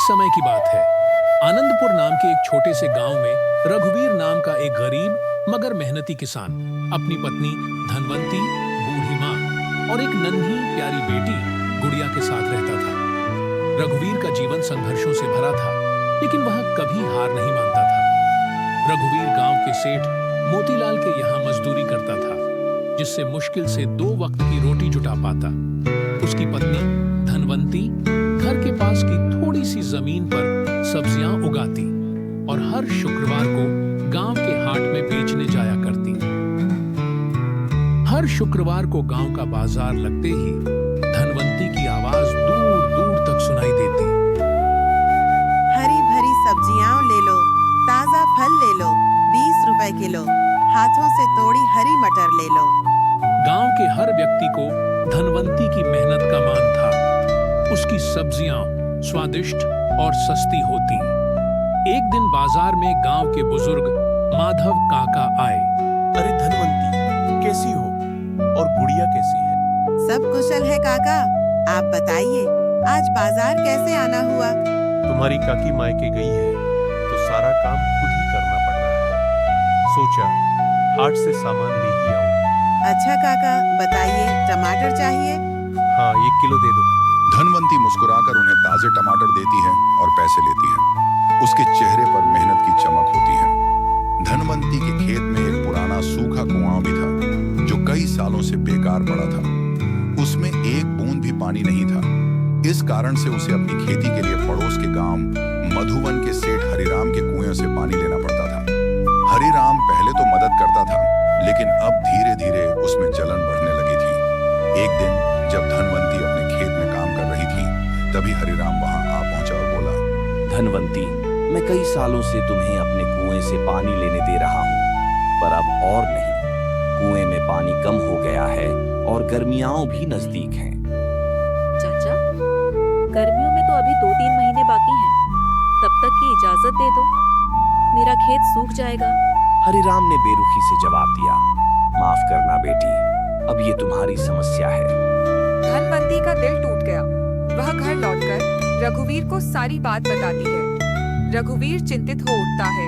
समय की बात है। आनंदपुर नाम के एक छोटे से गांव में रघुवीर नाम का एक गरीब मगर मेहनती किसान अपनी पत्नी धनवंती, बूढ़ी माँ और एक नन्ही प्यारी बेटी गुड़िया के साथ रहता था। रघुवीर का जीवन संघर्षों से भरा था, लेकिन वह कभी हार नहीं मानता था। रघुवीर गांव के सेठ मोतीलाल के यहाँ मजदूरी करता था, जिससे मुश्किल से 2 वक्त की रोटी जुटा पाता। उसकी पत्नी धनवंती घर के पास की थोड़ी सी जमीन पर सब्जियां उगाती और हर शुक्रवार को गांव के हाट में बेचने जाया करती। हर शुक्रवार को गांव का बाजार लगते ही धनवंती की आवाज दूर दूर तक सुनाई देती। हरी भरी सब्जियां ले लो, ताजा फल ले लो, 20 रुपए किलो, हाथों से तोड़ी हरी मटर ले लो। गांव के हर व्यक्ति को धनवंती की मेहनत का मान था। उसकी सब्जियां स्वादिष्ट और सस्ती होती। एक दिन बाजार में गांव के बुजुर्ग माधव काका आए। अरे धनवंती, कैसी हो? और गुड़िया कैसी है? सब कुशल है काका, आप बताइए आज बाजार कैसे आना हुआ? तुम्हारी काकी मायके गई है तो सारा काम खुद ही करना पड़ रहा है। सोचा हाट से सामान ले ही आऊं। अच्छा काका, बताइए टमाटर चाहिए? हाँ, 1 किलो दे दो। धनवंती मुस्कुराकर उन्हें ताजे टमाटर देती है और पैसे लेती है। उसके चेहरे पर मेहनत की चमक होती है। धनवंती के खेत में एक पुराना सूखा कुआं भी था, जो कई सालों से बेकार पड़ा था। उसमें एक बूंद भी पानी नहीं था। इस कारण से उसे अपनी खेती के लिए पड़ोस के गांव मधुवन के सेठ हरिराम के कुएं से पानी लेना पड़ता था। हरिराम पहले तो मदद करता था, लेकिन अब धीरे धीरे उसमें जलन बढ़ने लगी थी। एक दिन जब धनवंती अपने खेत में काम कर रही थी, तभी हरिराम वहां आ पहुंचा और बोला, धनवंती, मैं कई सालों से तुम्हें अपने कुएं से पानी लेने दे रहा हूँ, पर अब और नहीं। कुएं में पानी कम हो गया है और गर्मियां भी नजदीक हैं। चाचा, गर्मियों में तो अभी 2-3 महीने बाकी हैं। तब तक की इजाजत दे दो, मेरा खेत सूख जाएगा। हरिराम ने बेरुखी से जवाब दिया, माफ करना बेटी, अब ये तुम्हारी समस्या है। धनवंती का दिल टूट गया। वह घर लौटकर रघुवीर को सारी बात बताती है। रघुवीर चिंतित हो उठता है।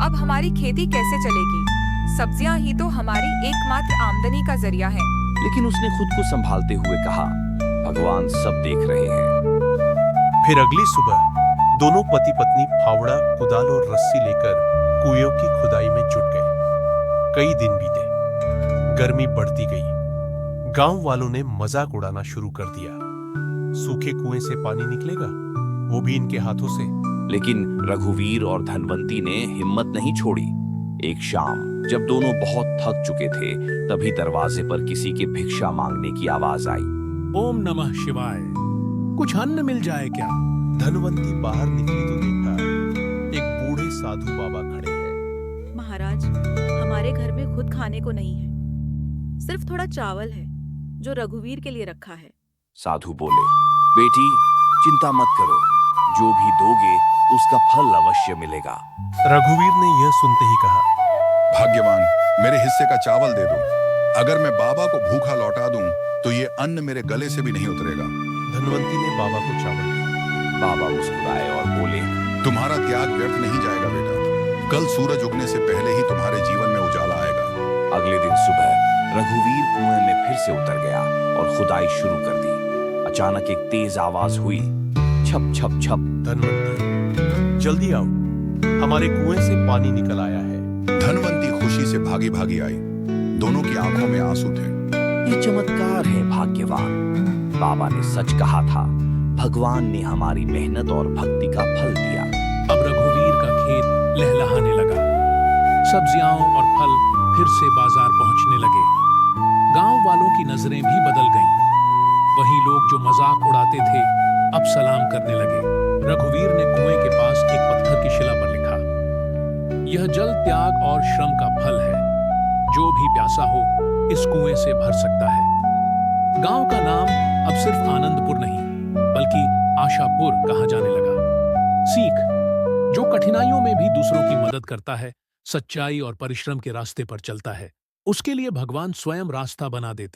अब हमारी खेती कैसे चलेगी? सब्जियां ही तो हमारी एकमात्र आमदनी का जरिया है। लेकिन उसने खुद को संभालते हुए कहा, भगवान सब देख रहे हैं। फिर अगली सुबह दोनों पति पत्नी फावड़ा, कुदाल और रस्सी लेकर कुएं की खुदाई में जुट गए। कई दिन बीते, गर्मी बढ़ती गई। गांव वालों ने मजाक उड़ाना शुरू कर दिया। सूखे कुएं से पानी निकलेगा, वो भी इनके हाथों से। लेकिन रघुवीर और धनवंती ने हिम्मत नहीं छोड़ी। एक शाम जब दोनों बहुत थक चुके थे, तभी दरवाजे पर किसी के भिक्षा मांगने की आवाज आई। ओम नमः शिवाय, कुछ अन्न मिल जाए क्या? धनवंती बाहर निकली तो देखा एक बूढ़े साधु बाबा खड़े हैं। महाराज, हमारे घर में खुद खाने को नहीं है, सिर्फ थोड़ा चावल है जो रघुवीर के लिए रखा है। साधु बोले, बेटी चिंता मत करो, जो भी दोगे उसका फल अवश्य मिलेगा। रघुवीर ने यह सुनते ही कहा, भाग्यवान, मेरे हिस्से का चावल दे दो। अगर मैं बाबा को भूखा लौटा दूं, तो ये अन्न मेरे गले से भी नहीं उतरेगा। धनवंती ने बाबा को चावल दिया। बाबा मुस्कुराए और बोले, तुम्हारा त्याग व्यर्थ नहीं जाएगा बेटा। कल सूरज उगने से पहले ही तुम्हारे जीवन में उजाला आएगा। अगले दिन सुबह रघुवीर कुएं में फिर से उतर गया और खुदाई शुरू कर दी। अचानक एक तेज आवाज हुई, छप छप छप। धनवंती, जल्दी आओ, हमारे कुएं से पानी निकल आया है। धनवंती खुशी से भागी भागी आई। दोनों की आंखों में आंसू थे। ये चमत्कार है भाग्यवान, बाबा ने सच कहा था। भगवान ने हमारी मेहनत और भक्ति का फल दिया। अब रघुवीर का खेत लहलहाने लगा। सब्जियां और फल फिर से बाजार पहुंचने लगे। गांव वालों की नजरें भी बदल गईं। वही लोग जो मजाक उड़ाते थे, अब सलाम करने लगे। रघुवीर ने कुएं के पास एक पत्थर की शिला पर लिखा, यह जल त्याग और श्रम का फल है। जो भी प्यासा हो इस कुएं से भर सकता है। गांव का नाम अब सिर्फ आनंदपुर नहीं, बल्कि आशापुर कहा जाने लगा। सीख, जो कठिनाइयों में भी दूसरों की मदद करता है, सच्चाई और परिश्रम के रास्ते पर चलता है, उसके लिए भगवान स्वयं रास्ता बना देते।